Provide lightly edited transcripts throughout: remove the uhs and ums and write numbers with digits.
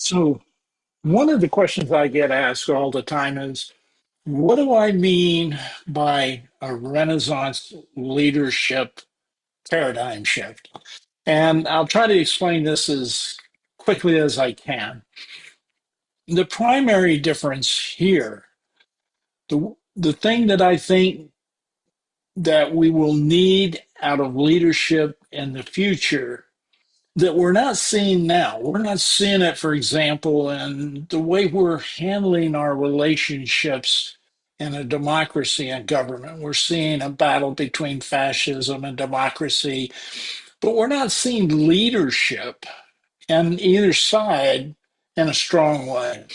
So, one of the questions I get asked all the time is, what do I mean by a Renaissance leadership paradigm shift? And I'll try to explain this as quickly as I can. The primary difference here, the thing that I think that we will need out of leadership in the future that we're not seeing now. We're not seeing it, for example, in the way we're handling our relationships in a democracy and government. We're seeing a battle between fascism and democracy, but we're not seeing leadership on either side in a strong way.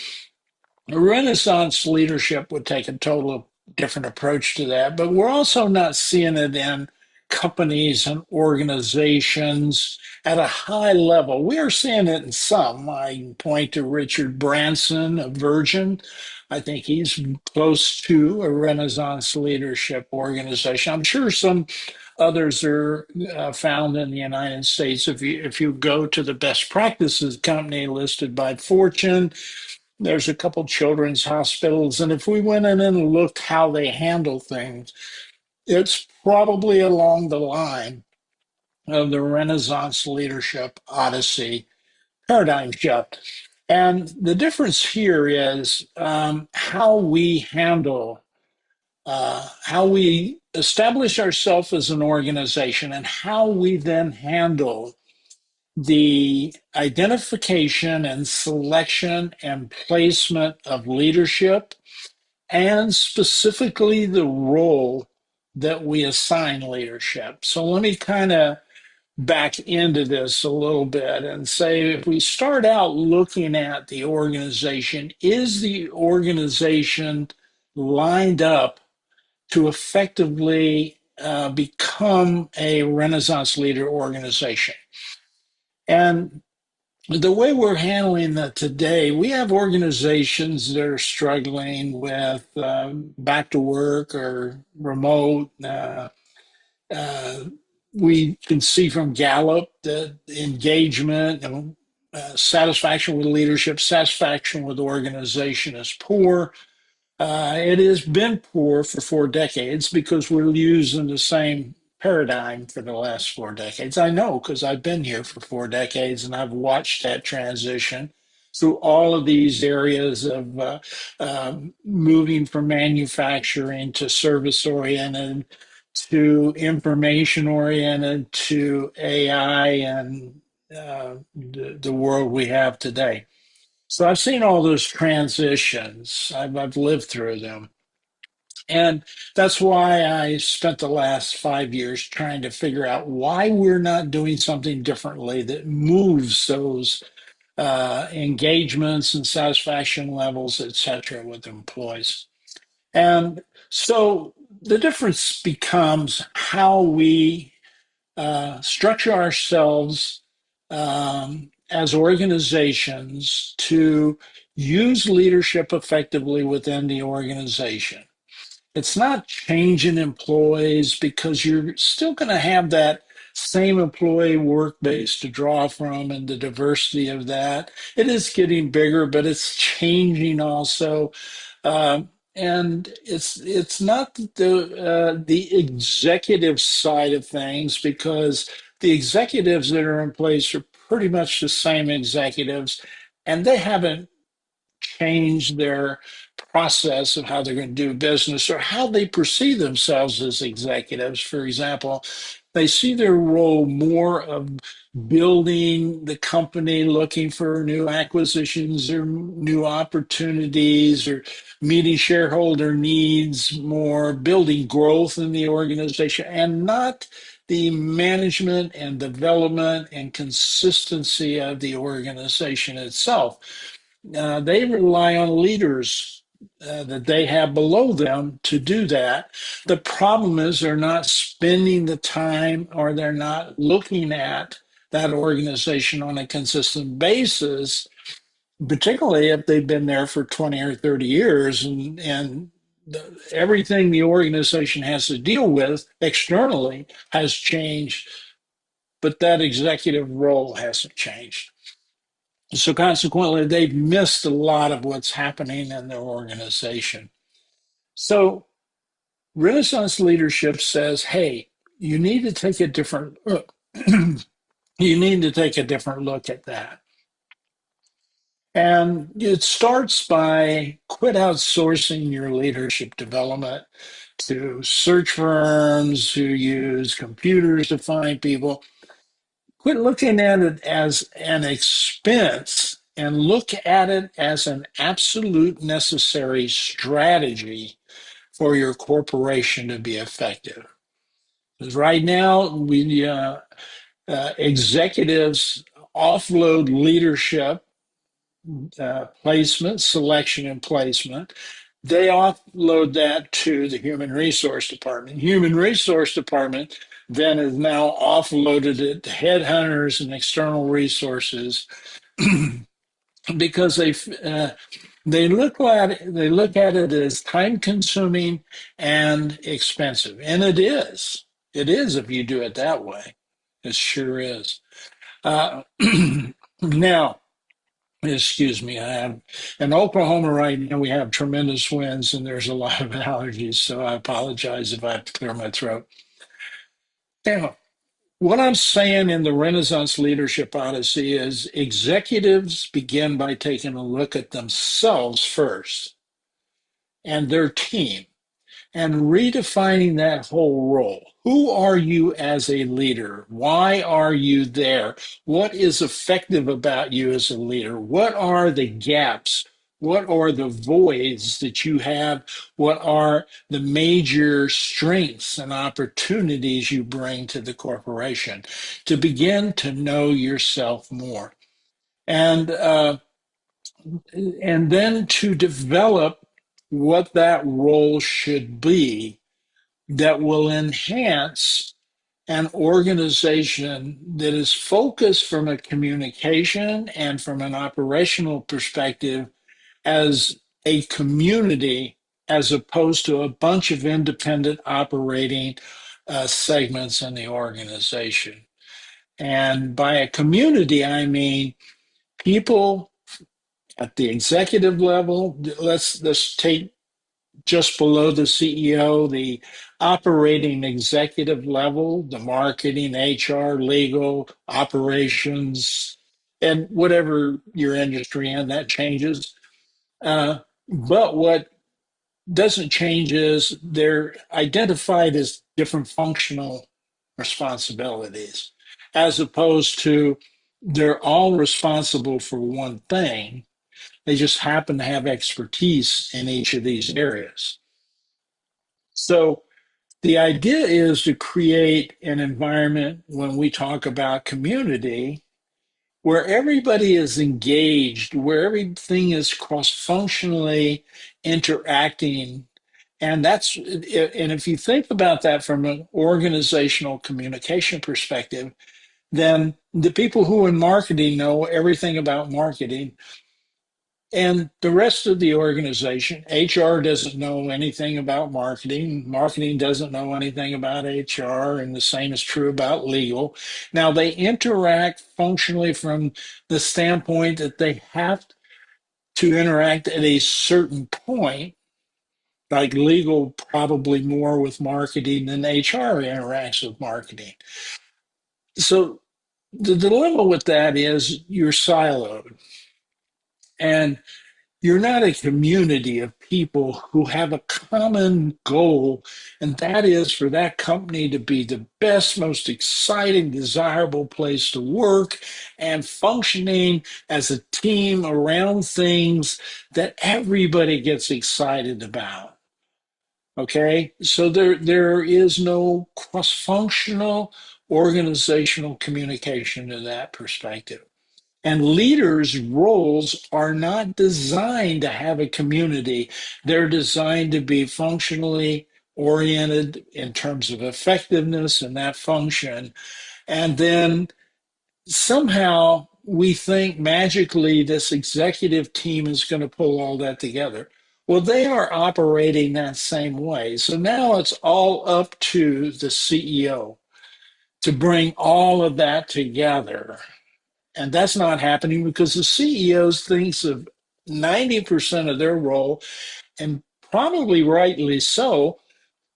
Renaissance leadership would take a total different approach to that, but we're also not seeing it in companies and organizations at a high level. We are seeing it in some. I can point to Richard Branson of Virgin. I think he's close to a Renaissance leadership organization. I'm sure some others are found in the United States. If you go to the best practices company listed by Fortune, there's a couple children's hospitals, and if we went in and looked how they handle things, it's probably along the line of the Renaissance Leadership Odyssey paradigm shift. And the difference here is how we handle, how we establish ourselves as an organization, and how we then handle the identification and selection and placement of leadership, and specifically the role that we assign leadership. So let me kind of back into this a little bit and say, if we start out looking at the organization, is the organization lined up to effectively become a Renaissance leader organization? And the way we're handling that today, we have organizations that are struggling with back to work or remote. Uh, we can see from Gallup that engagement and satisfaction with leadership, satisfaction with organization is poor. It has been poor for 4 decades because we're using the same paradigm for the last 4 decades. I know because I've been here for 4 decades and I've watched that transition through all of these areas of moving from manufacturing to service oriented to information oriented to AI and the world we have today. So I've seen all those transitions. I've lived through them. And that's why I spent the last 5 years trying to figure out why we're not doing something differently that moves those engagements and satisfaction levels, et cetera, with employees. And so the difference becomes how we structure ourselves as organizations to use leadership effectively within the organization. It's not changing employees because you're still going to have that same employee work base to draw from and the diversity of that. It is getting bigger, but it's changing also. And it's not the executive side of things, because the executives that are in place are pretty much the same executives, and they haven't change their process of how they're going to do business or how they perceive themselves as executives. For example, they see their role more of building the company, looking for new acquisitions or new opportunities, or meeting shareholder needs more, building growth in the organization, and not the management and development and consistency of the organization itself. They rely on leaders that they have below them to do that. The problem is they're not spending the time, or they're not looking at that organization on a consistent basis, particularly if they've been there for 20 or 30 years, and everything the organization has to deal with externally has changed, but that executive role hasn't changed. So consequently, they've missed a lot of what's happening in their organization. So Renaissance leadership says, hey, you need to take a different look. You need to take a different look at that. And it starts by quit outsourcing your leadership development to search firms who use computers to find people. Quit looking at it as an expense and look at it as an absolute necessary strategy for your corporation to be effective. Because right now, executives offload leadership, placement, selection, and placement. They offload that to the human resource department. Human resource department then is now offloaded it to headhunters and external resources because they look at it as time consuming and expensive, and it is. It is if you do it that way. It sure is. Uh, now, excuse me, I am in Oklahoma right now. We have tremendous winds and there's a lot of allergies, so I apologize if I have to clear my throat. Now, what I'm saying in the Renaissance Leadership Odyssey is executives begin by taking a look at themselves first and their team and redefining that whole role. Who are you as a leader? Why are you there? What is effective about you as a leader? What are the gaps? What are the voids that you have? What are the major strengths and opportunities you bring to the corporation to begin to know yourself more? And and then to develop what that role should be that will enhance an organization that is focused from a communication and from an operational perspective as a community as opposed to a bunch of independent operating segments in the organization. And by a community, I mean people at the executive level. Let's take just below the CEO, the operating executive level, the marketing, HR, legal, operations, and whatever your industry in, that changes. But what doesn't change is they're identified as different functional responsibilities, as opposed to they're all responsible for one thing. They just happen to have expertise in each of these areas. So the idea is to create an environment when we talk about community where everybody is engaged, where everything is cross-functionally interacting. And if you think about that from an organizational communication perspective, then the people who in marketing know everything about marketing. And the rest of the organization, HR doesn't know anything about marketing. Marketing doesn't know anything about HR, and the same is true about legal. Now, they interact functionally from the standpoint that they have to interact at a certain point, like legal probably more with marketing than HR interacts with marketing. So the dilemma with that is you're siloed. And you're not a community of people who have a common goal, and that is for that company to be the best, most exciting, desirable place to work and functioning as a team around things that everybody gets excited about. Okay, so there is no cross-functional organizational communication in that perspective. And leaders' roles are not designed to have a community. They're designed to be functionally oriented in terms of effectiveness and that function. And then somehow we think magically this executive team is going to pull all that together. Well, they are operating that same way. So now it's all up to the CEO to bring all of that together And that's not happening because the CEOs thinks of 90% of their role, and probably rightly so,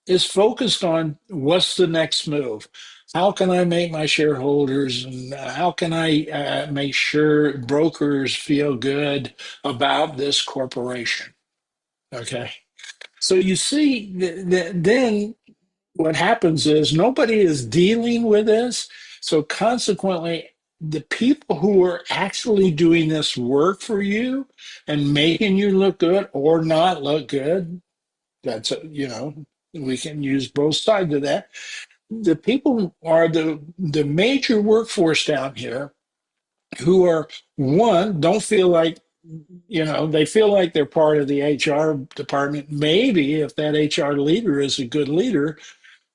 is focused on what's the next move. How can I make my shareholders and how can I make sure brokers feel good about this corporation? Okay. So you see, then what happens is nobody is dealing with this. So consequently, the people who are actually doing this work for you and making you look good or not look good, that's, we can use both sides of that. The people are the major workforce down here who are, one, don't feel like, they feel like they're part of the HR department. Maybe if that HR leader is a good leader,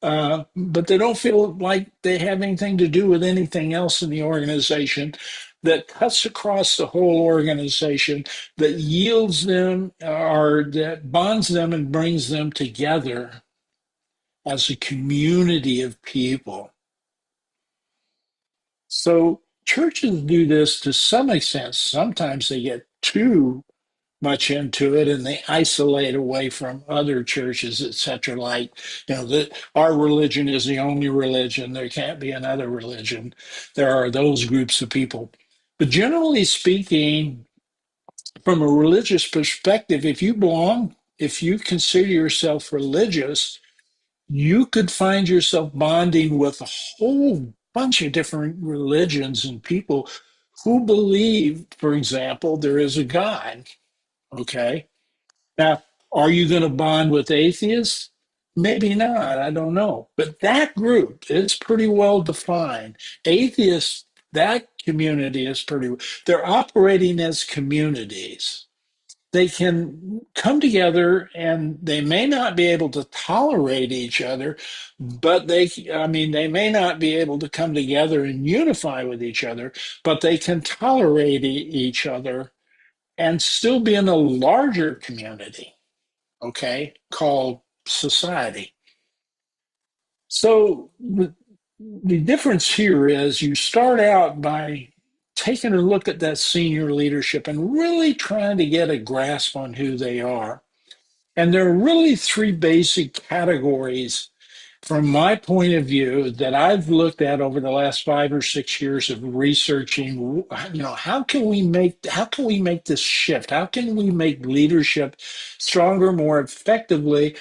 but they don't feel like they have anything to do with anything else in the organization that cuts across the whole organization, that yields them or that bonds them and brings them together as a community of people. So churches do this to some extent. Sometimes they get too much into it and they isolate away from other churches, etc. Like, that our religion is the only religion. There can't be another religion. There are those groups of people. But generally speaking, from a religious perspective, if you consider yourself religious, you could find yourself bonding with a whole bunch of different religions and people who believe, for example, there is a God. Okay. Now, are you going to bond with atheists? Maybe not. I don't know. But that group is pretty well defined. Atheists, that community is they're operating as communities. They can come together and they may not be able to tolerate each other, but they may not be able to come together and unify with each other, but they can tolerate each other and still be in a larger community, okay, called society. So the difference here is you start out by taking a look at that senior leadership and really trying to get a grasp on who they are. And there are really three basic categories from my point of view that I've looked at over the last 5 or 6 years of researching. How can we make this shift? How can we make leadership stronger, more effectively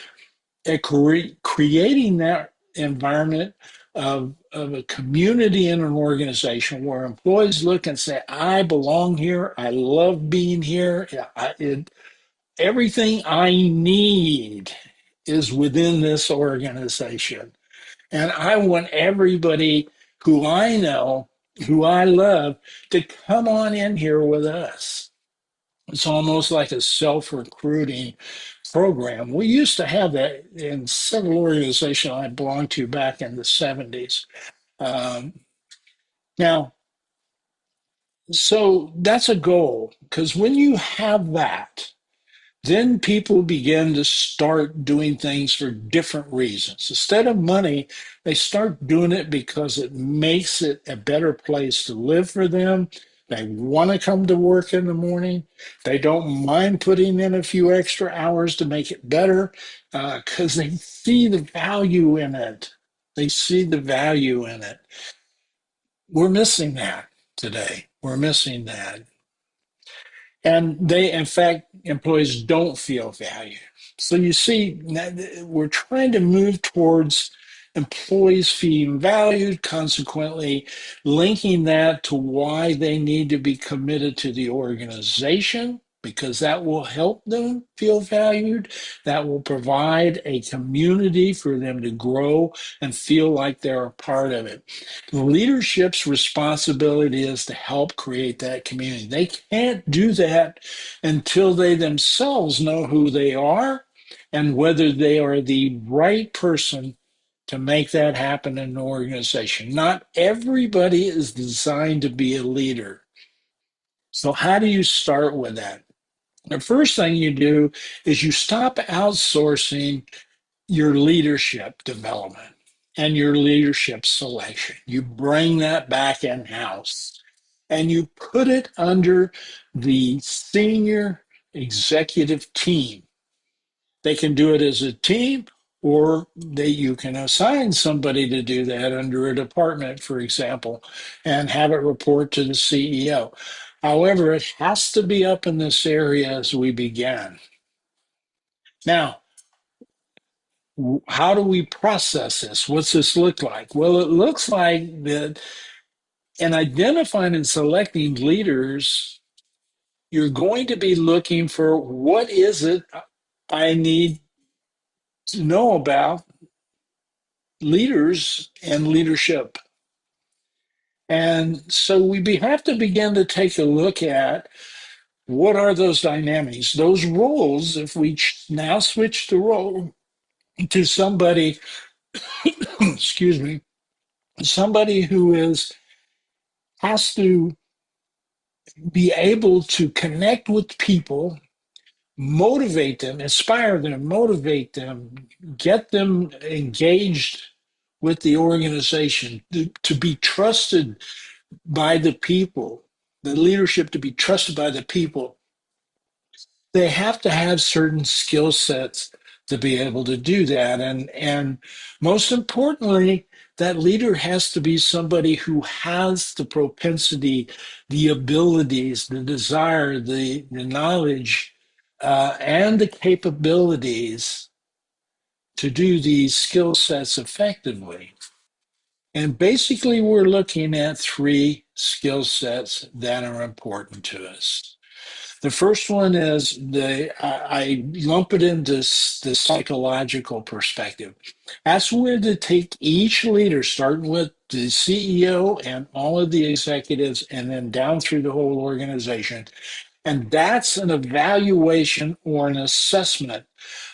at creating that environment of a community in an organization where employees look and say, I belong here, I love being here, everything I need is within this organization. And I want everybody who I know, who I love, to come on in here with us. It's almost like a self-recruiting program. We used to have that in several organizations I belonged to back in the 70s. Um, now, so that's a goal because when you have that, then people begin to start doing things for different reasons. Instead of money, they start doing it because it makes it a better place to live for them. They want to come to work in the morning. They don't mind putting in a few extra hours to make it better because they see the value in it. They see the value in it. We're missing that today. We're missing that. And in fact, employees don't feel valued. So you see, we're trying to move towards employees feeling valued, consequently linking that to why they need to be committed to the organization, because that will help them feel valued. That will provide a community for them to grow and feel like they're a part of it. Leadership's responsibility is to help create that community. They can't do that until they themselves know who they are and whether they are the right person to make that happen in an organization. Not everybody is designed to be a leader. So, how do you start with that? The first thing you do is you stop outsourcing your leadership development and your leadership selection. You bring that back in house. and you put it under the senior executive team. They can do it as a team, or you can assign somebody to do that under a department, for example, and have it report to the CEO. However, it has to be up in this area as we began. Now, how do we process this? What's this look like? Well, it looks like that in identifying and selecting leaders, you're going to be looking for what is it I need to know about leaders and leadership. And so have to begin to take a look at what are those dynamics, those roles. If we now switch the role to somebody, excuse me, somebody who has to be able to connect with people, motivate them, inspire them, motivate them, get them engaged with the organization, to be trusted by the people, the leadership to be trusted by the people. They have to have certain skill sets to be able to do that. And most importantly, that leader has to be somebody who has the propensity, the abilities, the desire, the knowledge, and the capabilities to do these skill sets effectively. And basically, we're looking at three skill sets that are important to us. The first one is I lump it into the psychological perspective. That's where to take each leader, starting with the CEO and all of the executives, and then down through the whole organization. And that's an evaluation or an assessment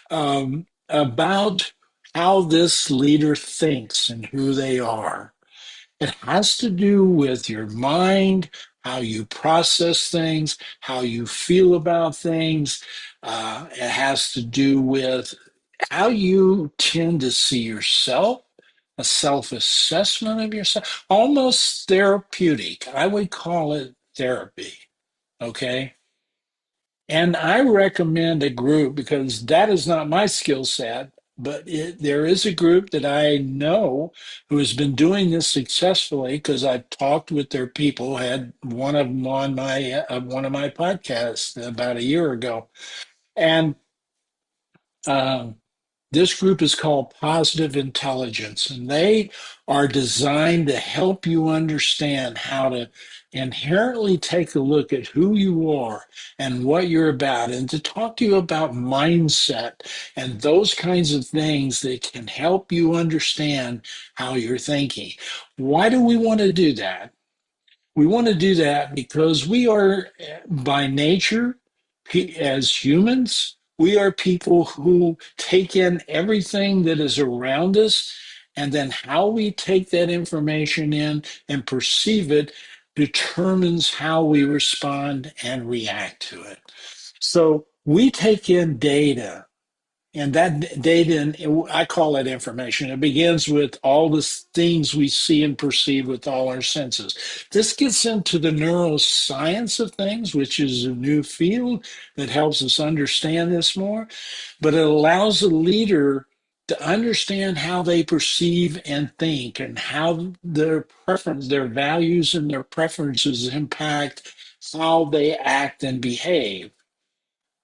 about how this leader thinks and who they are. It has to do with your mind, how you process things, how you feel about things. It has to do with how you tend to see yourself, a self assessment of yourself, almost therapeutic. I would call it therapy. Okay. And I recommend a group because that is not my skill set, but there is a group that I know who has been doing this successfully because I've talked with their people, had one of them on one of my podcasts about a year ago. And um, this group is called Positive Intelligence, and they are designed to help you understand how to inherently take a look at who you are and what you're about, and to talk to you about mindset and those kinds of things that can help you understand how you're thinking. Why do we want to do that? We want to do that because we are, by nature, as humans, we are people who take in everything that is around us, and then how we take that information in and perceive it determines how we respond and react to it. So we take in data, and that data, and I call it information. It begins with all the things we see and perceive with all our senses. This gets into the neuroscience of things, which is a new field that helps us understand this more, but it allows a leader to understand how they perceive and think, and how their values and their preferences impact how they act and behave.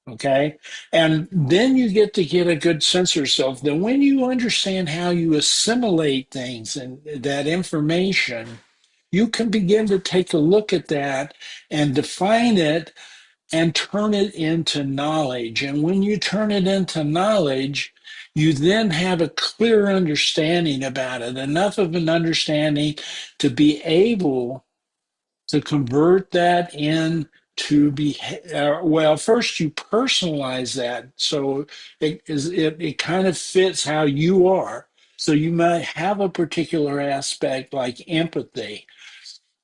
Okay. And then you get a good sense of yourself. Then when you understand how you assimilate things and that information, you can begin to take a look at that and define it and turn it into knowledge. And when you turn it into knowledge, you then have a clear understanding about it, enough of an understanding to be able to convert that in to be well, first you personalize that so it kind of fits how you are. So you might have a particular aspect like empathy,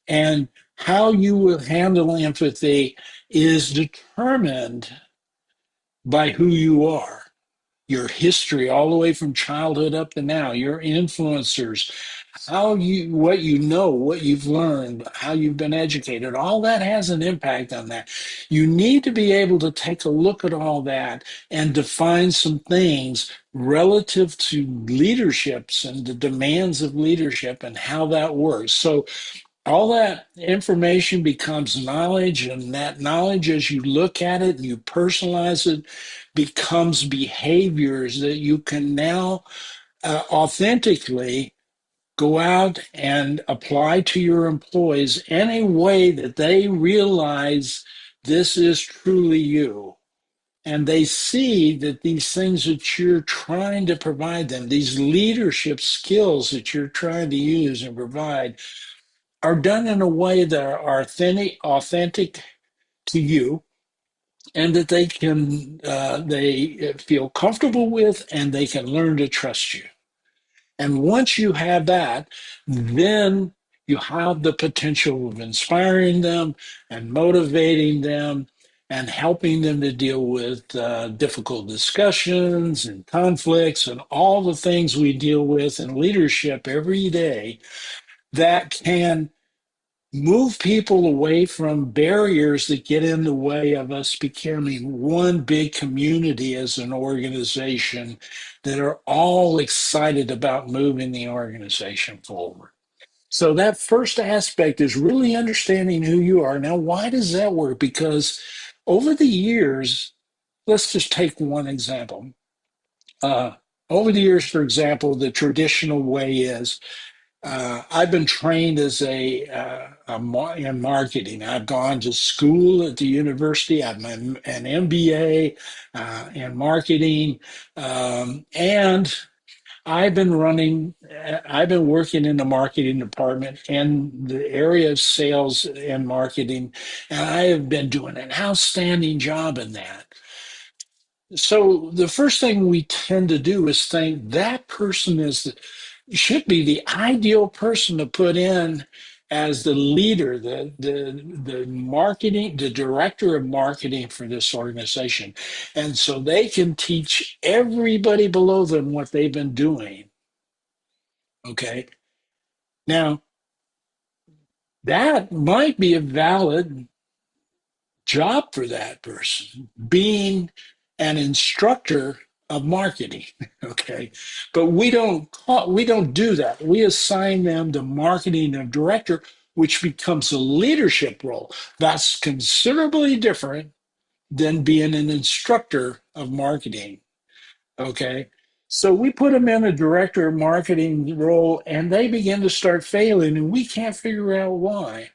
and how you will handle empathy is determined by who you are. your history all the way from childhood up to now, your influencers, what you know, what you've learned, how you've been educated, all that has an impact on that. You need to be able to take a look at all that and define some things relative to leaderships and the demands of leadership and how that works. So all that information becomes knowledge, and that knowledge, as you look at it and you personalize it, becomes behaviors that you can now authentically go out and apply to your employees in a way that they realize this is truly you. And they see that these things that you're trying to provide them, these leadership skills that you're trying to use and provide, are done in a way that are authentic to you, and that they feel comfortable with, and they can learn to trust you. And once you have that, then you have the potential of inspiring them and motivating them and helping them to deal with difficult discussions and conflicts and all the things we deal with in leadership every day that can move people away from barriers that get in the way of us becoming one big community as an organization that are all excited about moving the organization forward. So that first aspect is really understanding who you are. Now, why does that work? Because over the years, let's just take one example. Uh, Over the years, for example, the traditional way is I've been trained as in marketing. I've gone to school at the university. I've an MBA in marketing, and I've been working in the marketing department in the area of sales and marketing, and I have been doing an outstanding job in that. So the first thing we tend to do is think that person should be the ideal person to put in as the leader, the marketing, the director of marketing for this organization. And so they can teach everybody below them what they've been doing. Okay. Now, that might be a valid job for that person, being an instructor of marketing. Okay, but we don't do that. We assign them the marketing of director, which becomes a leadership role. That's considerably different than being an instructor of marketing. Okay, so we put them in a director of marketing role, and they begin to start failing, and we can't figure out why.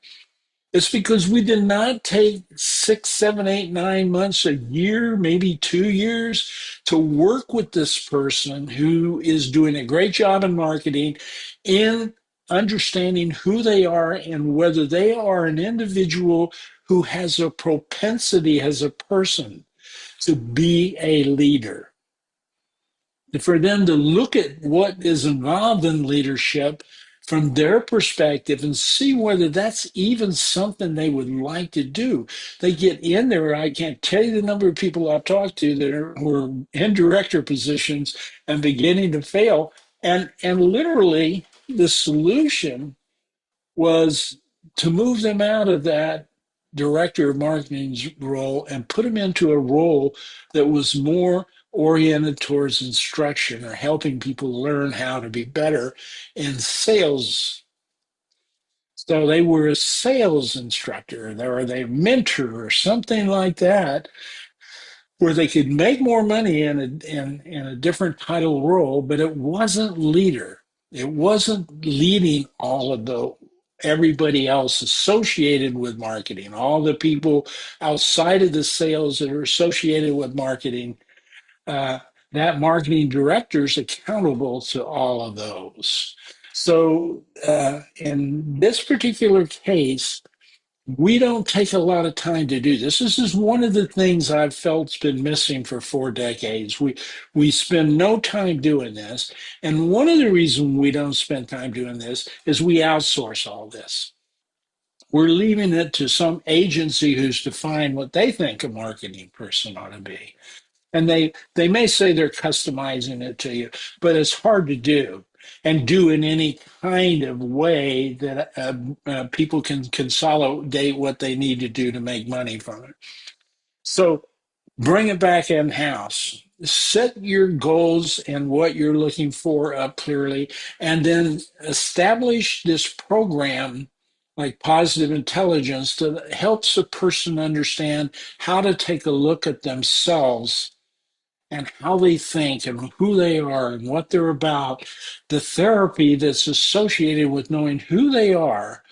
It's because we did not take 6, 7, 8, 9 months, a year, maybe 2 years to work with this person who is doing a great job in marketing, in understanding who they are and whether they are an individual who has a propensity as a person to be a leader, for them to look at what is involved in leadership from their perspective and see whether that's even something they would like to do. They get in there. I can't tell you the number of people I've talked to that who are in director positions and beginning to fail. And literally the solution was to move them out of that director of marketing's role and put them into a role that was more oriented towards instruction or helping people learn how to be better in sales. So they were a sales instructor or they mentor or something like that, where they could make more money in a different title role, but it wasn't leader. It wasn't leading all of the everybody else associated with marketing, all the people outside of the sales that are associated with marketing. Uh, that marketing director is accountable to all of those. So in this particular case, we don't take a lot of time to do this. This is one of the things I've felt's been missing for 4 decades. We spend no time doing this, and one of the reasons we don't spend time doing this is we outsource all this. We're leaving it to some agency who's defined what they think a marketing person ought to be. And they may say they're customizing it to you, but it's hard to do and do in any kind of way that people can consolidate what they need to do to make money from it. So bring it back in house. Set your goals and what you're looking for up clearly, and then establish this program like positive intelligence that helps a person understand how to take a look at themselves and how they think and who they are and what they're about, the therapy that's associated with knowing who they are.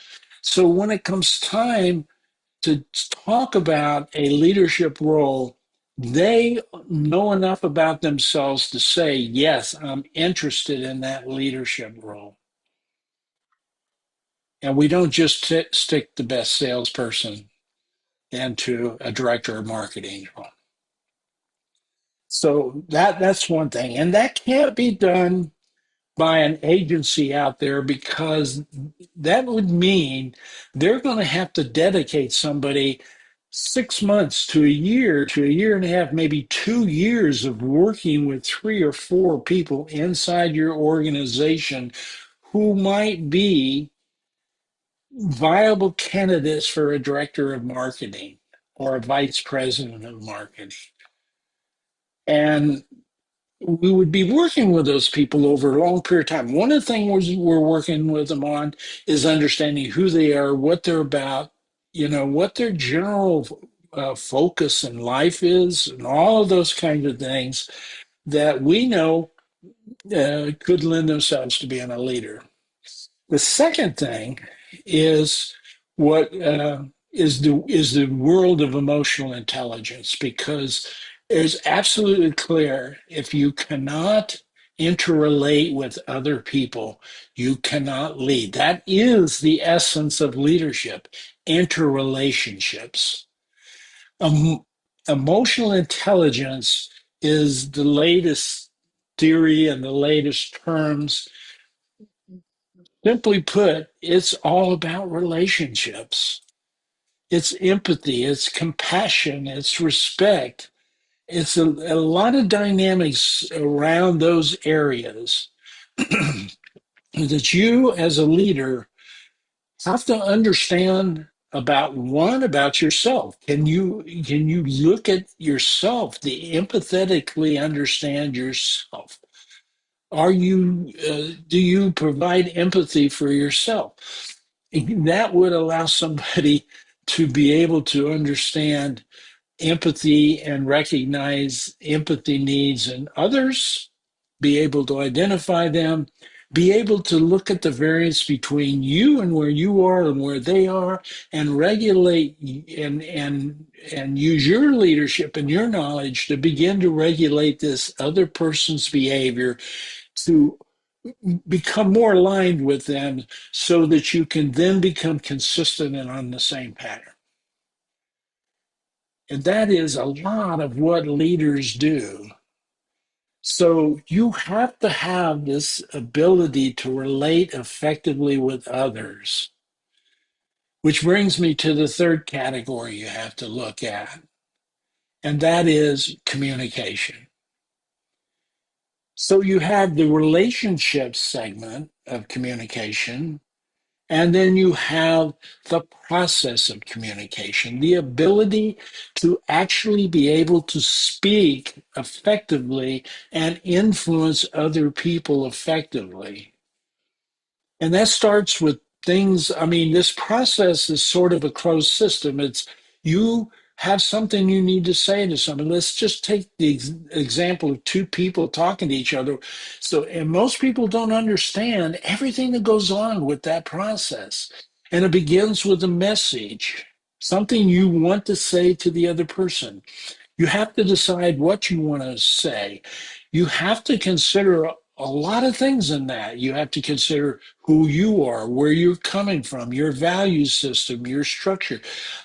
So when it comes time to talk about a leadership role, they know enough about themselves to say, yes, I'm interested in that leadership role. And we don't just stick the best salesperson into a director of marketing role. So that's one thing. And that can't be done by an agency out there because that would mean they're going to have to dedicate somebody 6 months to a year and a half, maybe 2 years of working with 3 or 4 people inside your organization who might be viable candidates for a director of marketing or a vice president of marketing. And we would be working with those people over a long period of time. One of the things we're working with them on is understanding who they are, what they're about, what their general focus in life is, and all of those kinds of things that we know could lend themselves to being a leader. The second thing is what is the world of emotional intelligence, because it's absolutely clear if you cannot interrelate with other people, you cannot lead. That is the essence of leadership, interrelationships. Um, Emotional intelligence is the latest theory and the latest terms. Simply put, it's all about relationships. It's empathy, it's compassion, it's respect. It's a lot of dynamics around those areas that you as a leader have to understand about yourself. Can you look at yourself, the empathetically understand yourself? Do you provide empathy for yourself? That would allow somebody to be able to understand empathy and recognize empathy needs in others, be able to identify them, be able to look at the variance between you and where you are and where they are, and regulate and use your leadership and your knowledge to begin to regulate this other person's behavior to become more aligned with them so that you can then become consistent and on the same pattern. And that is a lot of what leaders do. So you have to have this ability to relate effectively with others, which brings me to the third category you have to look at, and that is communication. So you have the relationship segment of communication, and then you have the process of communication, the ability to actually be able to speak effectively and influence other people effectively. And that starts with things. I mean, this process is sort of a closed system. It's you have something you need to say to someone. Let's just take the example of two people talking to each other. So, and most people don't understand everything that goes on with that process. And it begins with a message, something you want to say to the other person. You have to decide what you want to say. You have to consider a lot of things in that. You have to consider who you are, where you're coming from, your value system, your structure,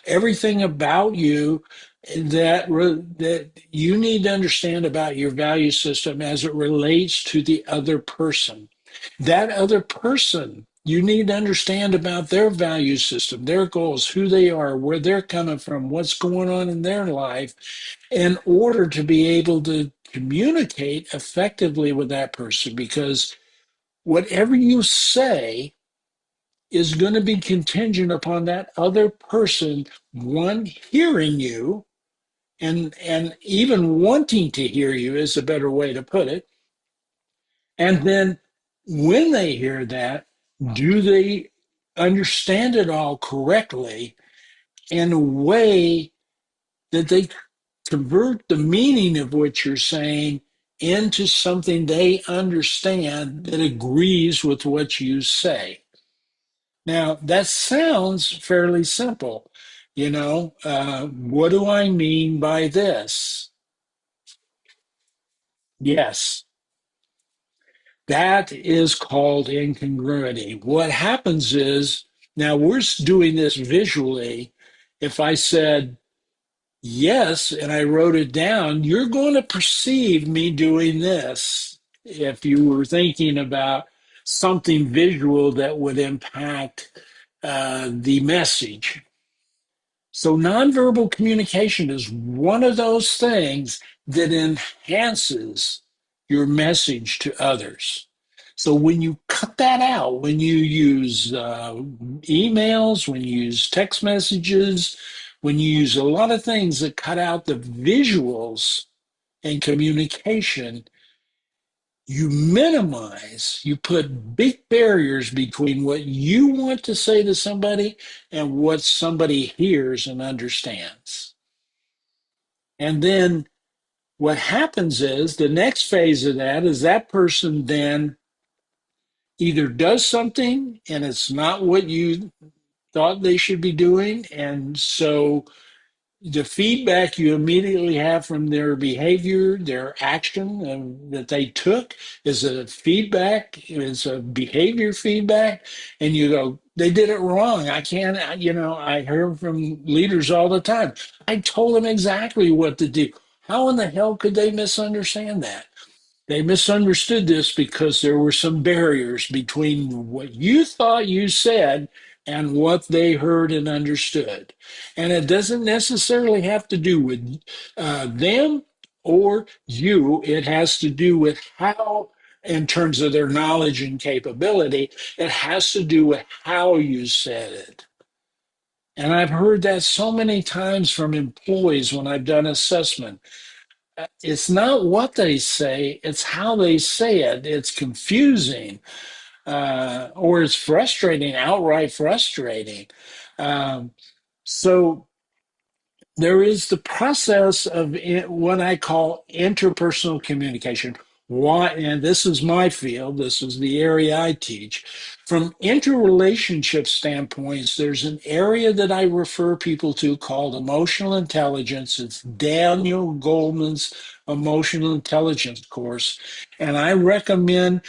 everything about you that you need to understand about your value system as it relates to the other person. That other person You need to understand about their value system, their goals, who they are, where they're coming from, what's going on in their life, in order to be able to communicate effectively with that person. Because whatever you say is going to be contingent upon that other person, one, hearing you, and even wanting to hear you is a better way to put it. And then when they hear that, do they understand it all correctly in a way that they convert the meaning of what you're saying into something they understand that agrees with what you say? Now, that sounds fairly simple. What do I mean by this? Yes, that is called incongruity. What happens is, now we're doing this visually. If I said yes and I wrote it down, you're going to perceive me doing this. If you were thinking about something visual that would impact the message. So, nonverbal communication is one of those things that enhances your message to others. So, when you cut that out, when you use emails, when you use text messages, when you use a lot of things that cut out the visuals in communication, you minimize, you put big barriers between what you want to say to somebody and what somebody hears and understands. And then what happens is the next phase of that is that person then either does something and it's not what you thought they should be doing. And so the feedback you immediately have from their behavior, their action that they took is a feedback, is a behavior feedback. And you go, they did it wrong. I can't, I hear from leaders all the time. I told them exactly what to do. How in the hell could they misunderstand that? They misunderstood this because there were some barriers between what you thought you said and what they heard and understood. And it doesn't necessarily have to do with them or you, it has to do with how, in terms of their knowledge and capability, it has to do with how you said it. And I've heard that so many times from employees when I've done assessment. It's not what they say, it's how they say it. It's confusing, or it's frustrating, outright frustrating. Um, so there is the process of what I call interpersonal communication. Why, and this is my field, this is the area I teach. From interrelationship standpoints, there's an area that I refer people to called emotional intelligence. It's Daniel Goleman's emotional intelligence course. And I recommend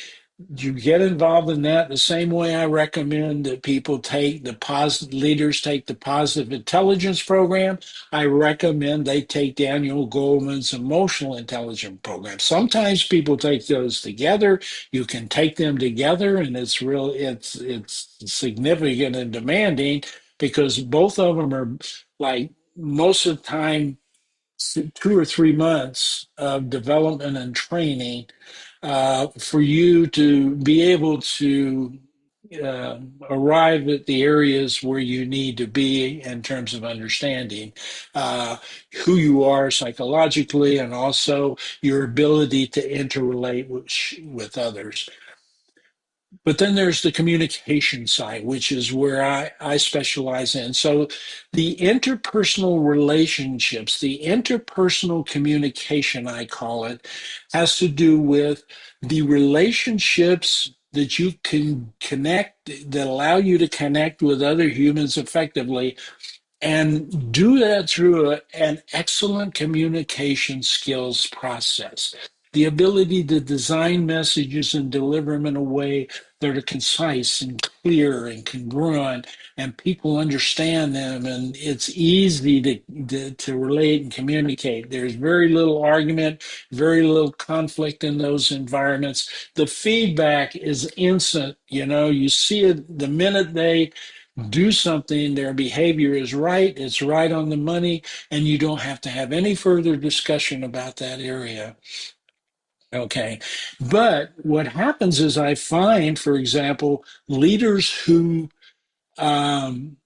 you get involved in that the same way I recommend that people take the positive leaders take the positive intelligence program. I recommend they take Daniel Goleman's emotional intelligence program. Sometimes people take those together. You can take them together, and it's significant and demanding because both of them are like most of the time 2 or 3 months of development and training for you to be able to uh, arrive at the areas where you need to be in terms of understanding uh, who you are psychologically and also your ability to interrelate with others. But then there's the communication side, which is where I specialize in. So the interpersonal relationships, the interpersonal communication, I call it, has to do with the relationships that you can connect, that allow you to connect with other humans effectively and do that through an excellent communication skills process. the ability to design messages and deliver them in a way that are concise and clear and congruent, and people understand them, and it's easy to relate and communicate. There's very little argument, very little conflict in those environments. The feedback is instant. You see it the minute they do something, their behavior is right, it's right on the money, and you don't have to have any further discussion about that area. Okay. But what happens is I find, for example, leaders who um,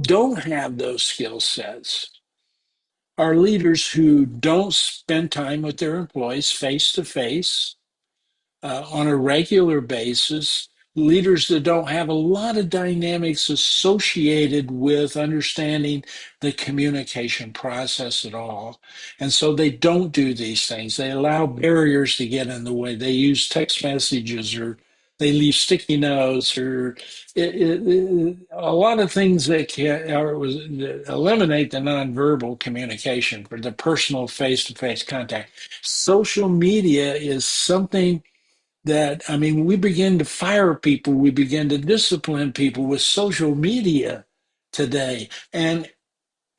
don't have those skill sets are leaders who don't spend time with their employees face to face on a regular basis, leaders that don't have a lot of dynamics associated with understanding the communication process at all. And so they don't do these things. They allow barriers to get in the way. They use text messages, or they leave sticky notes, or a lot of things that that eliminate the nonverbal communication for the personal face-to-face contact. Social media is something that, I mean, we begin to fire people, we begin to discipline people with social media today. And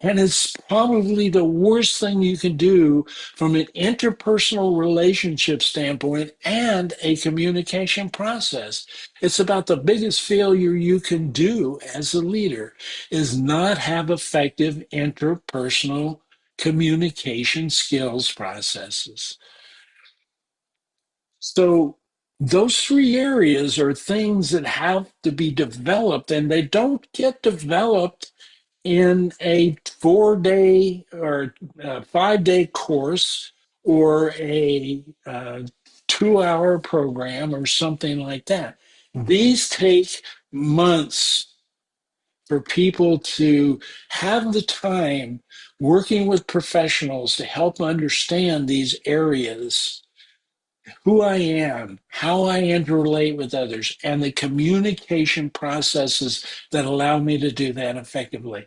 it's probably the worst thing you can do from an interpersonal relationship standpoint and a communication process. It's about the biggest failure you can do as a leader is not have effective interpersonal communication skills processes. So those three areas are things that have to be developed, and they don't get developed in a 4 day or 5 day course or a 2 hour program or something like that. These take months for people to have the time working with professionals to help understand these areas, who I am, how I interrelate with others, and the communication processes that allow me to do that effectively.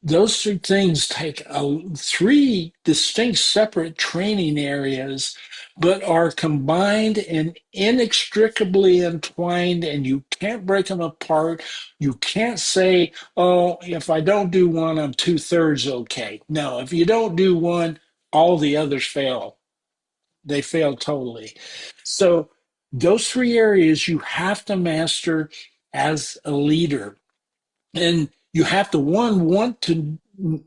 Those three things take three distinct separate training areas, but are combined and inextricably entwined, and you can't break them apart. You can't say, oh, if I don't do one, I'm two-thirds okay. No, if you don't do one, all the others fail. They fail totally. So those three areas you have to master as a leader. And you have to, one, want to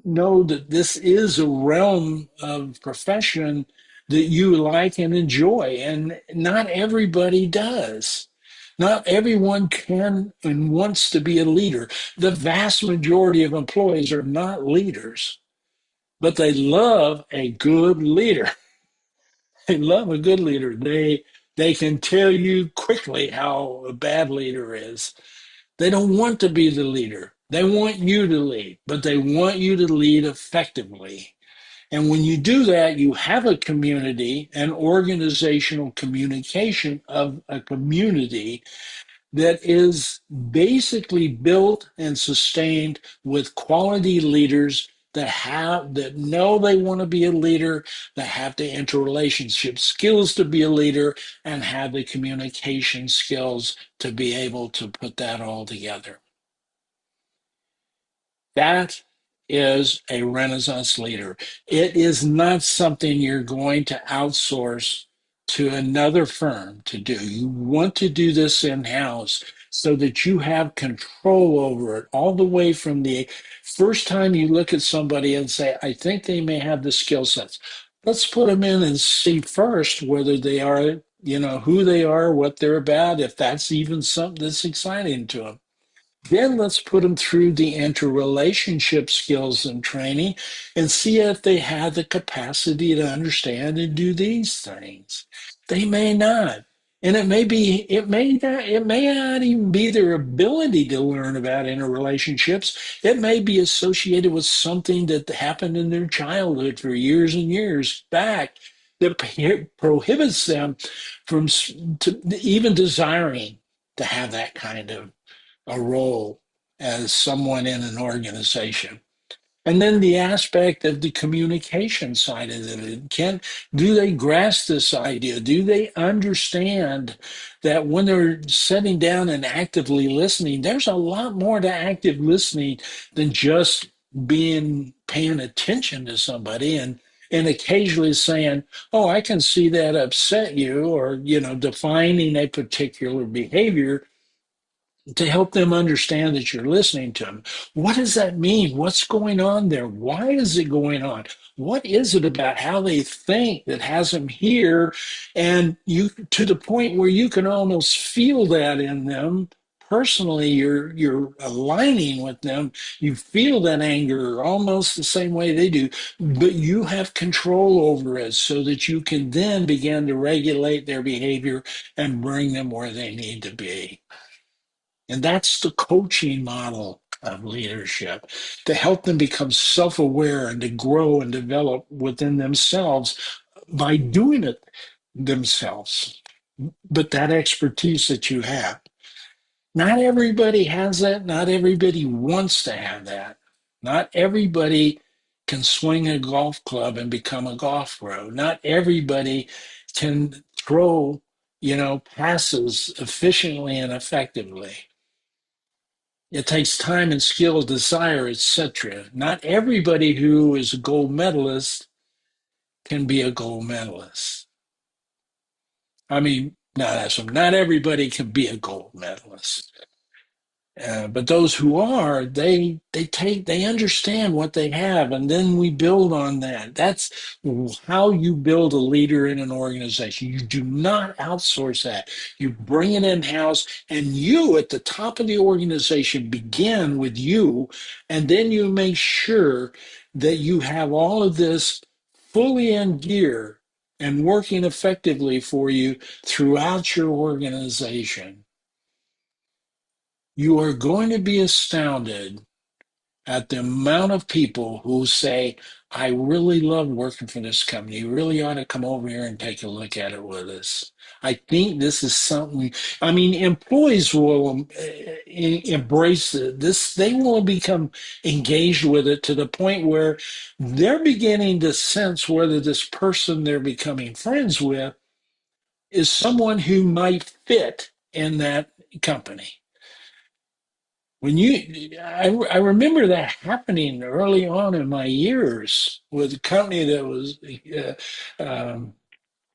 know that this is a realm of profession that you like and enjoy. And not everybody does. Not everyone can and wants to be a leader. The vast majority of employees are not leaders, but they love a good leader. They love a good leader. They can tell you quickly how a bad leader is. They don't want to be the leader. They want you to lead, but they want you to lead effectively. And when you do that, you have a community, an organizational communication of a community that is basically built and sustained with quality leaders that know they want to be a leader, that have the interrelationship skills to be a leader, and have the communication skills to be able to put that all together. That is a Renaissance leader. It is not something you're going to outsource to another firm to do. You want to do this in-house so that you have control over it all the way from the first time you look at somebody and say, I think they may have the skill sets. Let's put them in and see first whether they are, who they are, what they're about, if that's even something that's exciting to them. Then let's put them through the interrelationship skills and training and see if they have the capacity to understand and do these things. They may not. And it may not even be their ability to learn about interrelationships. It may be associated with something that happened in their childhood for years and years back that prohibits them from even desiring to have that kind of a role as someone in an organization. And then the aspect of the communication side of it. Do they grasp this idea? Do they understand that when they're sitting down and actively listening, there's a lot more to active listening than just paying attention to somebody and occasionally saying, oh, I can see that upset you, or, defining a particular behavior to help them understand that you're listening to them. What does that mean? What's going on there? Why is it going on? What is it about how they think that has them here? And you, to the point where you can almost feel that in them. Personally, you're aligning with them. You feel that anger almost the same way they do, but you have control over it so that you can then begin to regulate their behavior and bring them where they need to be. And that's the coaching model of leadership, to help them become self aware and to grow and develop within themselves by doing it themselves. But that expertise that you have, not everybody has that. Not everybody wants to have that. Not everybody can swing a golf club and become a golf pro. Not everybody can throw, passes efficiently and effectively. It takes time and skill, desire, etc. Not everybody who is a gold medalist can be a gold medalist. I mean, not everybody can be a gold medalist. But those who are, they understand what they have, and then we build on that. That's how you build a leader in an organization. You do not outsource that. You bring it in house, and you at the top of the organization begin with you, and then you make sure that you have all of this fully in gear and working effectively for you throughout your organization. You are going to be astounded at the amount of people who say, I really love working for this company. You really ought to come over here and take a look at it with us. I think this is something, I mean, employees will embrace this. They will become engaged with it to the point where they're beginning to sense whether this person they're becoming friends with is someone who might fit in that company. I remember that happening early on in my years with a company that was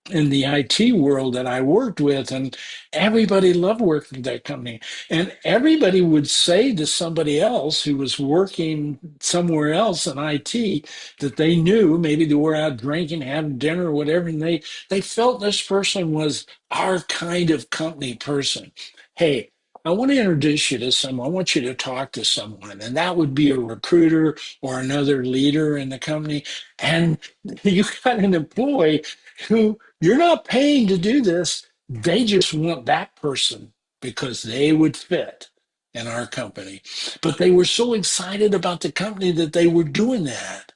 in the IT world that I worked with, and everybody loved working with that company. And everybody would say to somebody else who was working somewhere else in IT that they knew, maybe they were out drinking, having dinner, or whatever, and they felt this person was our kind of company person. Hey, I want to introduce you to someone. I want you to talk to someone. And that would be a recruiter or another leader in the company. And you got an employee who you're not paying to do this. They just want that person because they would fit in our company. But they were so excited about the company that they were doing that.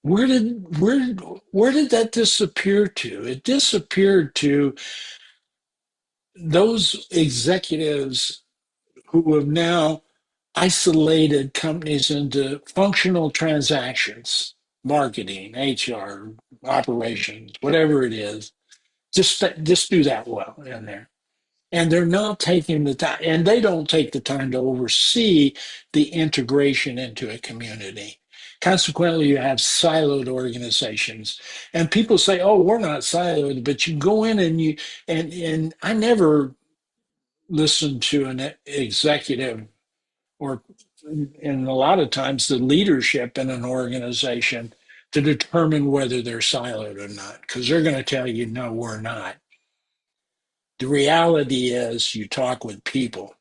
Where did that disappear to? It disappeared to those executives who have now isolated companies into functional transactions, marketing, HR, operations, whatever it is. Just do that well in there. And they're not taking the time, and they don't take the time to oversee the integration into a community. Consequently, you have siloed organizations, and people say, "Oh, we're not siloed," but you go in and and I never listened to an executive or, and a lot of times, the leadership in an organization to determine whether they're siloed or not, because they're going to tell you, no, we're not. The reality is you talk with people.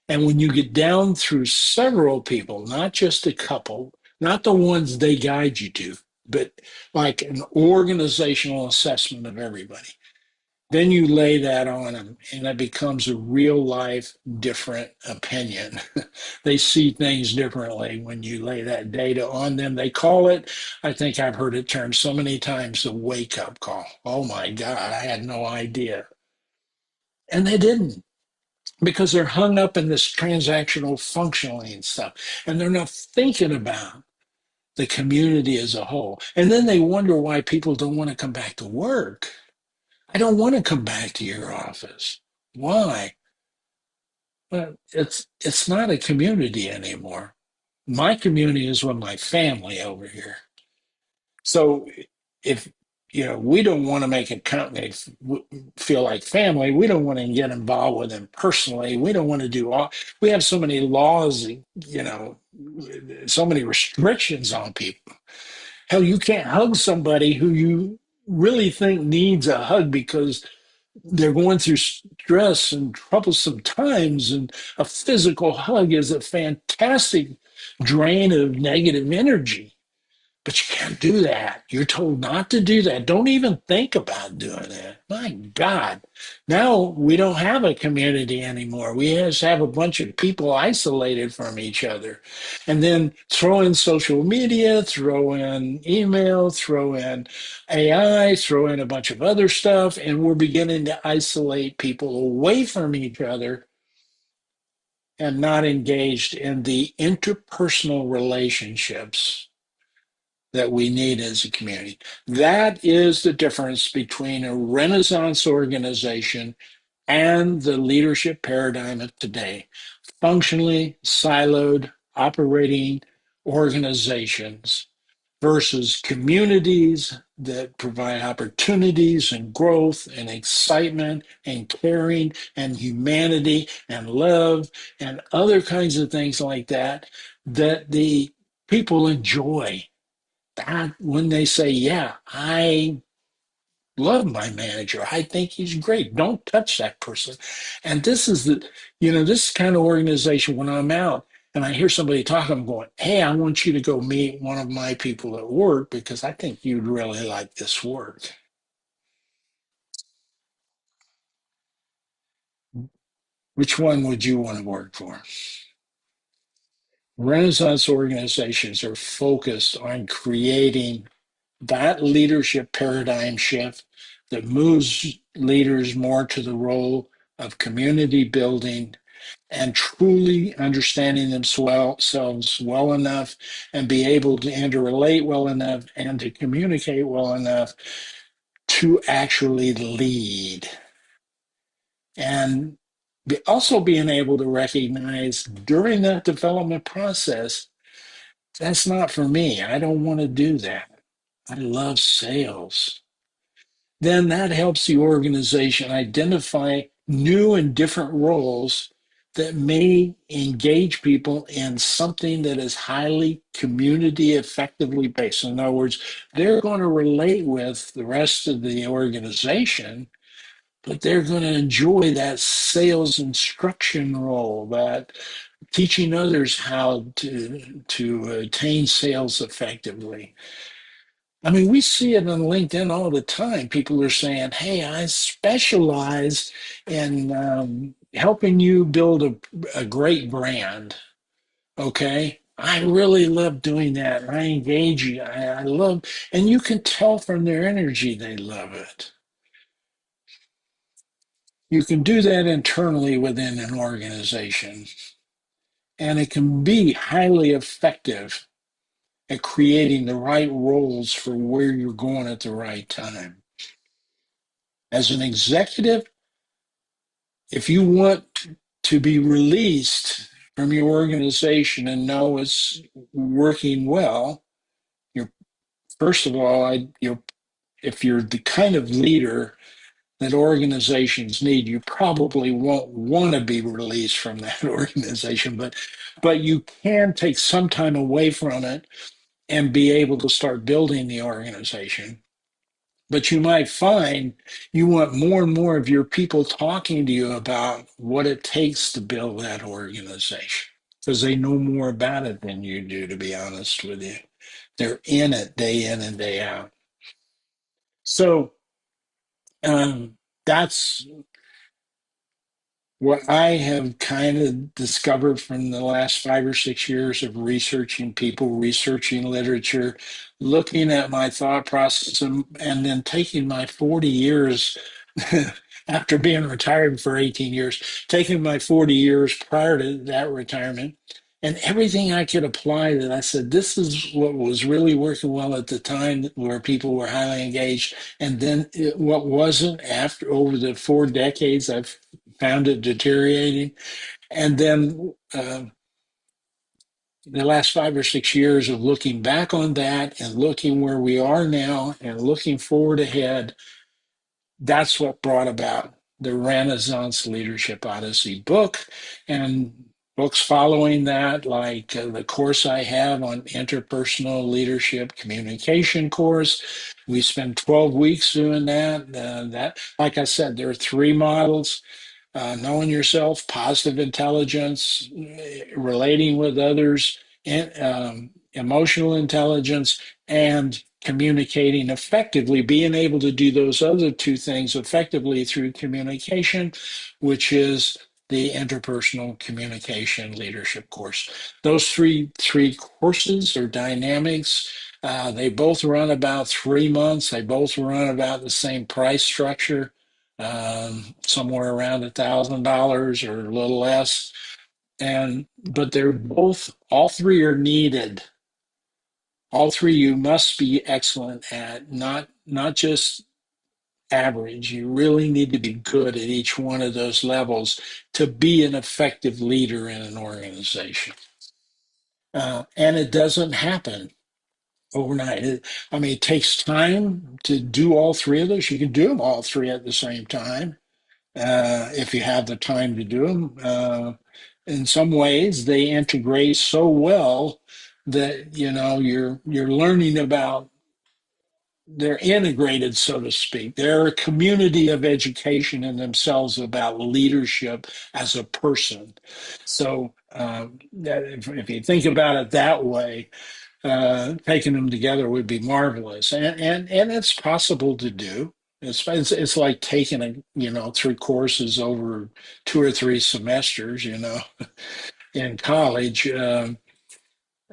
And when you get down through several people, not just a couple, not the ones they guide you to, but like an organizational assessment of everybody, then you lay that on them and it becomes a real life different opinion. They see things differently when you lay that data on them. They call it, I think I've heard it termed so many times, the wake up call. Oh my God, I had no idea. And they didn't. because they're hung up in this transactional functioning stuff, and they're not thinking about the community as a whole. And then they wonder why people don't want to come back to work. I don't want to come back to your office. Why? Well, it's not a community anymore. My community is with my family over here. So if we don't want to make a company feel like family, we don't want to get involved with them personally. We don't want to do all. We have so many laws, so many restrictions on people. Hell, you can't hug somebody who you really think needs a hug because they're going through stress and troublesome times, and a physical hug is a fantastic drain of negative energy. But you can't do that. You're told not to do that. Don't even think about doing that. My God. Now we don't have a community anymore. We just have a bunch of people isolated from each other. And then throw in social media, throw in email, throw in AI, throw in a bunch of other stuff, and we're beginning to isolate people away from each other and not engaged in the interpersonal relationships that we need as a community. That is the difference between a Renaissance organization and the leadership paradigm of today. Functionally siloed operating organizations versus communities that provide opportunities and growth and excitement and caring and humanity and love and other kinds of things like that, that the people enjoy. That when they say, yeah, I love my manager, I think he's great, don't touch that person. And this is this kind of organization, when I'm out and I hear somebody talking, I'm going, hey, I want you to go meet one of my people at work because I think you'd really like this work. Which one would you want to work for? Renaissance organizations are focused on creating that leadership paradigm shift that moves leaders more to the role of community building and truly understanding themselves well enough and be able to interrelate well enough and to communicate well enough to actually lead. And also being able to recognize during that development process, that's not for me. I don't want to do that. I love sales. Then that helps the organization identify new and different roles that may engage people in something that is highly community effectively based. In other words, they're going to relate with the rest of the organization, but they're going to enjoy that sales instruction role, that teaching others how to attain sales effectively. I mean, we see it on LinkedIn all the time. People are saying, hey, I specialize in helping you build a great brand. Okay. I really love doing that. I engage you. I love, and you can tell from their energy they love it. You can do that internally within an organization, and it can be highly effective at creating the right roles for where you're going at the right time. As an executive, if you want to be released from your organization and know it's working well, you're first of all, if you're the kind of leader that organizations need, you probably won't want to be released from that organization, but you can take some time away from it and be able to start building the organization. But you might find you want more and more of your people talking to you about what it takes to build that organization because they know more about it than you do, to be honest with you. They're in it day in and day out. So that's what I have kind of discovered from the last 5 or 6 years of researching people, researching literature, looking at my thought process, and then taking my 40 years after being retired for 18 years, taking my 40 years prior to that retirement, and everything I could apply that I said, this is what was really working well at the time where people were highly engaged. And then what wasn't after over the 4 decades, I've found it deteriorating. And then the last 5 or 6 years of looking back on that and looking where we are now and looking forward ahead, that's what brought about the Renaissance Leadership Odyssey book and books following that, like the course I have on interpersonal leadership communication course. We spent 12 weeks doing that. Like I said, there are three models: knowing yourself, positive intelligence, relating with others, and emotional intelligence, and communicating effectively, being able to do those other two things effectively through communication, which is the interpersonal communication leadership course. Those three courses are dynamics. They both run about 3 months. They both run about the same price structure, somewhere around $1,000 or a little less. And but they're both, all three are needed. All three you must be excellent at, not just average. You really need to be good at each one of those levels to be an effective leader in an organization. And it doesn't happen overnight. I mean, it takes time to do all three of those. You can do them all three at the same time, if you have the time to do them. In some ways, they integrate so well that you're learning about. They're integrated, so to speak. They're a community of education in themselves about leadership as a person. So if you think about it that way, taking them together would be marvelous, and it's possible to do. It's like taking three courses over 2 or 3 semesters, in college.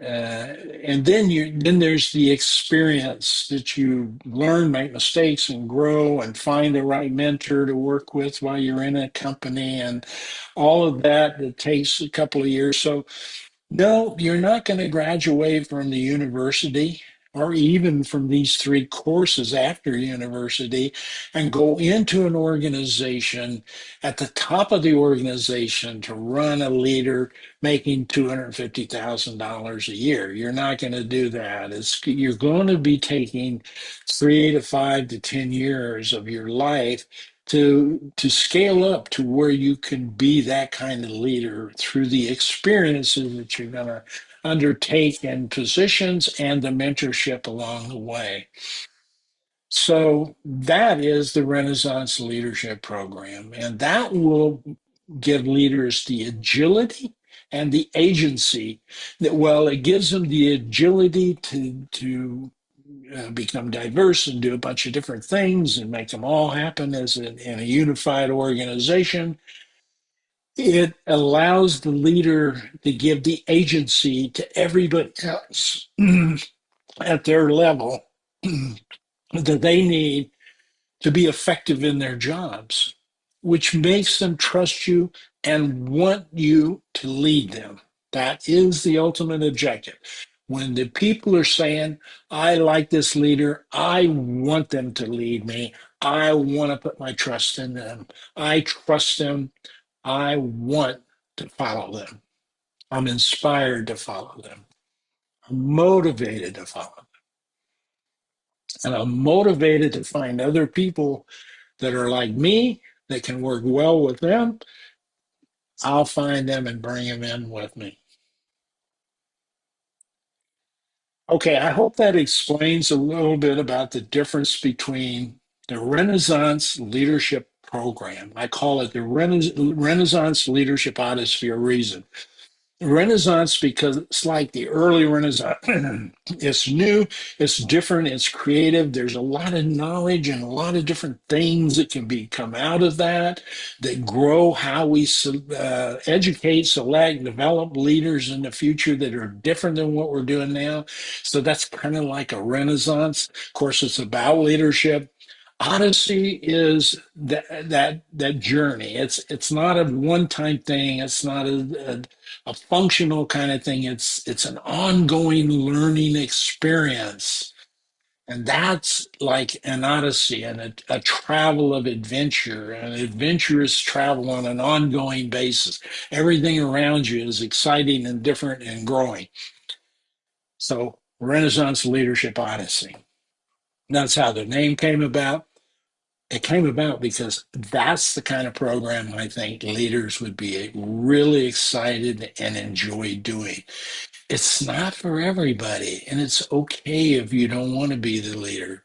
And then there's the experience that you learn, make mistakes, and grow, and find the right mentor to work with while you're in a company, and all of that. It takes a couple of years. So no, you're not going to graduate from the university or even from these three courses after university and go into an organization at the top of the organization to run a leader making $250,000 a year. You're not going to do that. You're going to be taking 3 to 5 to 10 years of your life to scale up to where you can be that kind of leader through the experiences that you're going to undertake in positions and the mentorship along the way. So that is the Renaissance Leadership Program, and that will give leaders the agility and the agency that, well, it gives them the agility to become diverse and do a bunch of different things and make them all happen in a unified organization. It allows the leader to give the agency to everybody else at their level that they need to be effective in their jobs, which makes them trust you and want you to lead them. That is the ultimate objective. When the people are saying, I like this leader, I want them to lead me, I want to put my trust in them, I trust them, I want to follow them, I'm inspired to follow them, I'm motivated to follow them, and I'm motivated to find other people that are like me, that can work well with them. I'll find them and bring them in with me. Okay, I hope that explains a little bit about the difference between the Renaissance Leadership Program. I call it the Renaissance Leadership Odyssey for a reason. Renaissance because it's like the early Renaissance. It's new, it's different, it's creative. There's a lot of knowledge and a lot of different things that can come out of that grow how we educate, select, develop leaders in the future that are different than what we're doing now. So that's kind of like a Renaissance. Of course, it's about leadership. Odyssey is that journey. It's not a one-time thing. It's not a functional kind of thing. It's an ongoing learning experience. And that's like an odyssey and a travel of adventure, an adventurous travel on an ongoing basis. Everything around you is exciting and different and growing. So, Renaissance Leadership Odyssey. That's how the name came about. It came about because that's the kind of program I think leaders would be really excited and enjoy doing. It's not for everybody, and it's okay if you don't want to be the leader.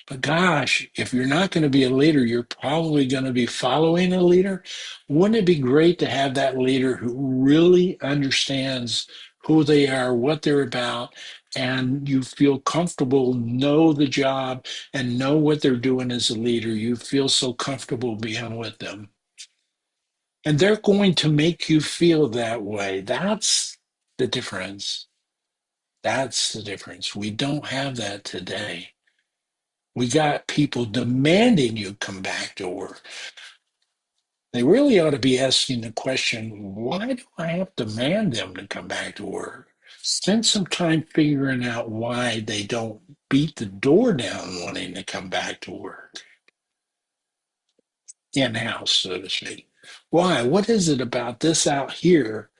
But gosh, if you're not going to be a leader, you're probably going to be following a leader. Wouldn't it be great to have that leader who really understands who they are, what they're about, and you feel comfortable, know the job, and know what they're doing as a leader? You feel so comfortable being with them. And they're going to make you feel that way. That's the difference. That's the difference. We don't have that today. We got people demanding you come back to work. They really ought to be asking the question, why do I have to demand them to come back to work? Spend some time figuring out why they don't beat the door down wanting to come back to work in-house, so to speak. Why? What is it about this out here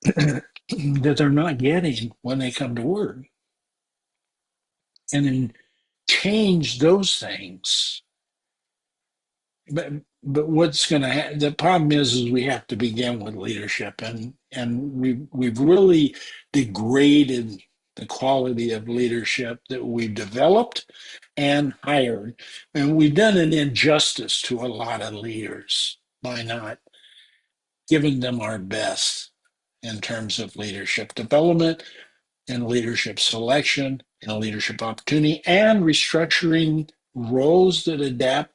that they're not getting when they come to work? And then change those things. But what's going to the problem is we have to begin with leadership, and we've really degraded the quality of leadership that we've developed and hired, and we've done an injustice to a lot of leaders by not giving them our best in terms of leadership development and leadership selection and leadership opportunity and restructuring roles that adapt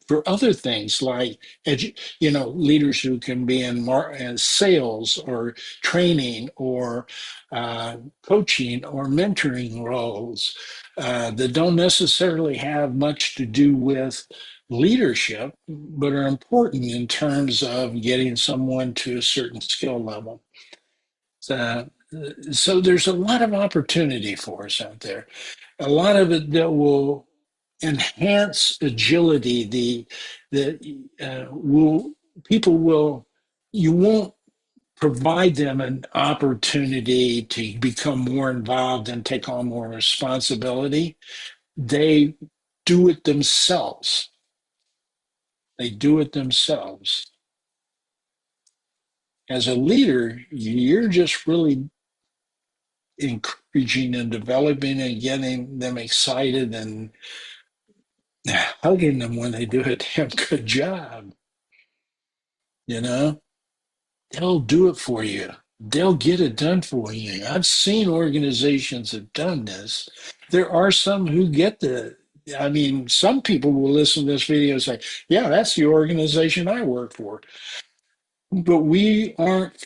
for other things like leaders who can be in sales or training or coaching or mentoring roles that don't necessarily have much to do with leadership but are important in terms of getting someone to a certain skill level. uh, so there's a lot of opportunity for us out there, a lot of it that will enhance agility. The will people will you won't provide them an opportunity to become more involved and take on more responsibility. They do it themselves. They do it themselves. As a leader, you're just really encouraging and developing and getting them excited and hugging them when they do a damn good job. You know, they'll do it for you. They'll get it done for you. I've seen organizations have done this. There are some who get I mean, some people will listen to this video and say, yeah, that's the organization I work for. But we aren't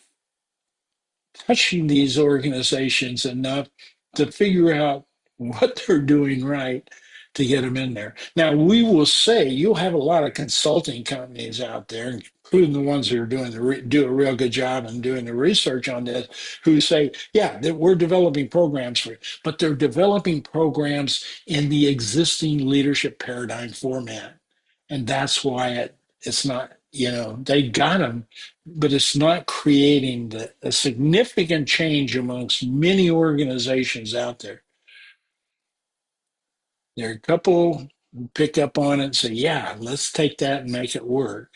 touching these organizations enough to figure out what they're doing right to get them in there. Now, we will say you'll have a lot of consulting companies out there, including the ones that are doing do a real good job and doing the research on this, who say, yeah, that we're developing programs for it, but they're developing programs in the existing leadership paradigm format. And that's why it's not, they got them, but it's not creating a significant change amongst many organizations out there. There are a couple who pick up on it and say, yeah, let's take that and make it work.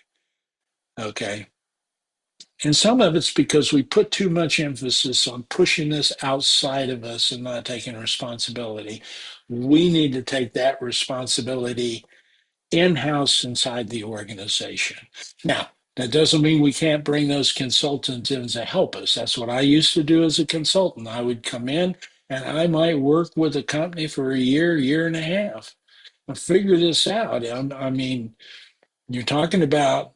Okay. And some of it's because we put too much emphasis on pushing this outside of us and not taking responsibility. We need to take that responsibility in-house inside the organization. Now, that doesn't mean we can't bring those consultants in to help us. That's what I used to do as a consultant. I would come in and I might work with a company for a year and a half and figure this out. I mean, you're talking about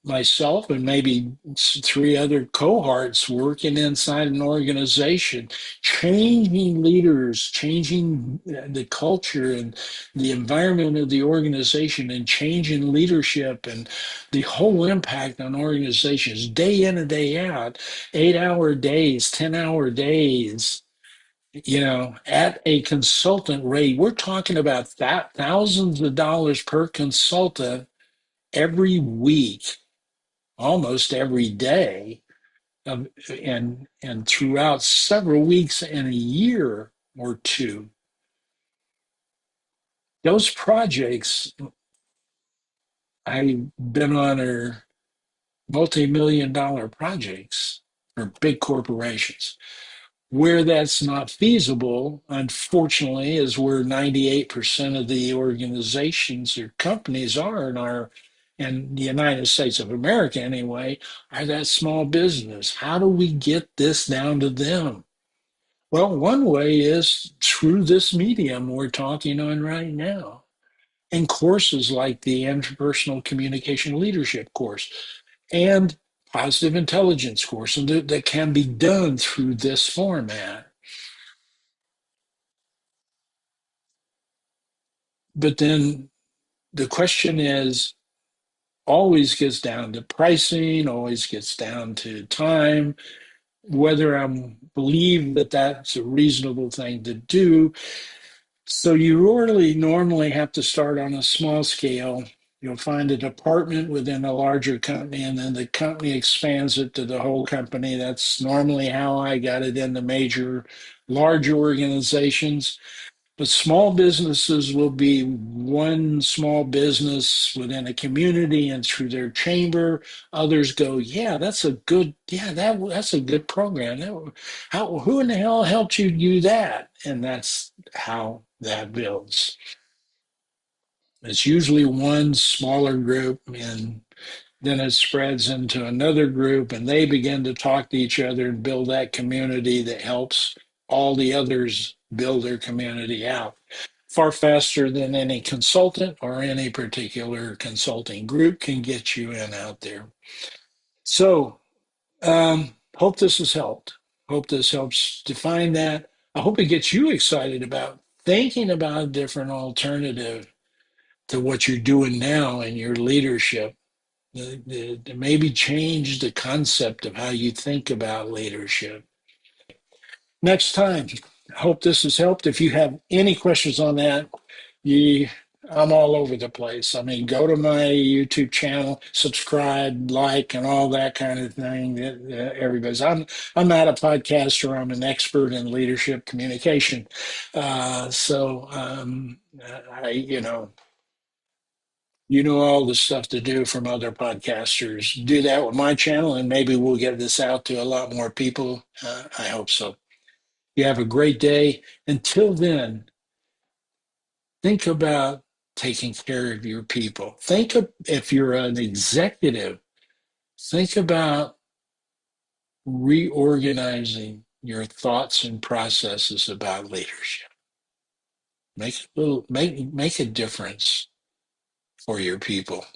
myself and maybe three other cohorts working inside an organization, changing leaders, changing the culture and the environment of the organization, and changing leadership and the whole impact on organizations day in and day out, 8-hour days, 10-hour days, at a consultant rate. We're talking about that thousands of dollars per consultant every week, almost every day, and throughout several weeks and a year or two. Those projects I've been on are multi-million dollar projects for big corporations. Where that's not feasible, unfortunately, is where 98% of the organizations or companies are in the United States of America anyway, are that small business. How do we get this down to them? Well, one way is through this medium we're talking on right now, and courses like the Interpersonal Communication Leadership course and Positive Intelligence course, and that can be done through this format. But then the question is always gets down to pricing, always gets down to time, whether I believe that that's a reasonable thing to do. So you really normally have to start on a small scale. You'll find a department within a larger company, and then the company expands it to the whole company. That's normally how I got it into large organizations. But small businesses will be one small business within a community and through their chamber. Others go, yeah, that's a good program. Who in the hell helped you do that? And that's how that builds. It's usually one smaller group, and then it spreads into another group, and they begin to talk to each other and build that community that helps all the others build their community out far faster than any consultant or any particular consulting group can get you in out there. So, hope this has helped. Hope this helps define that. I hope it gets you excited about thinking about a different alternative to what you're doing now in your leadership. Maybe change the concept of how you think about leadership. Next time, I hope this has helped. If you have any questions on that, you, I'm all over the place. I mean, go to my YouTube channel, subscribe, like, and all that kind of thing. Everybody's. I'm not a podcaster. I'm an expert in leadership communication. I all the stuff to do from other podcasters. Do that with my channel, and maybe we'll get this out to a lot more people. I hope so. You have a great day. Until then, think about taking care of your people. If you're an executive, think about reorganizing your thoughts and processes about leadership. Make a difference for your people.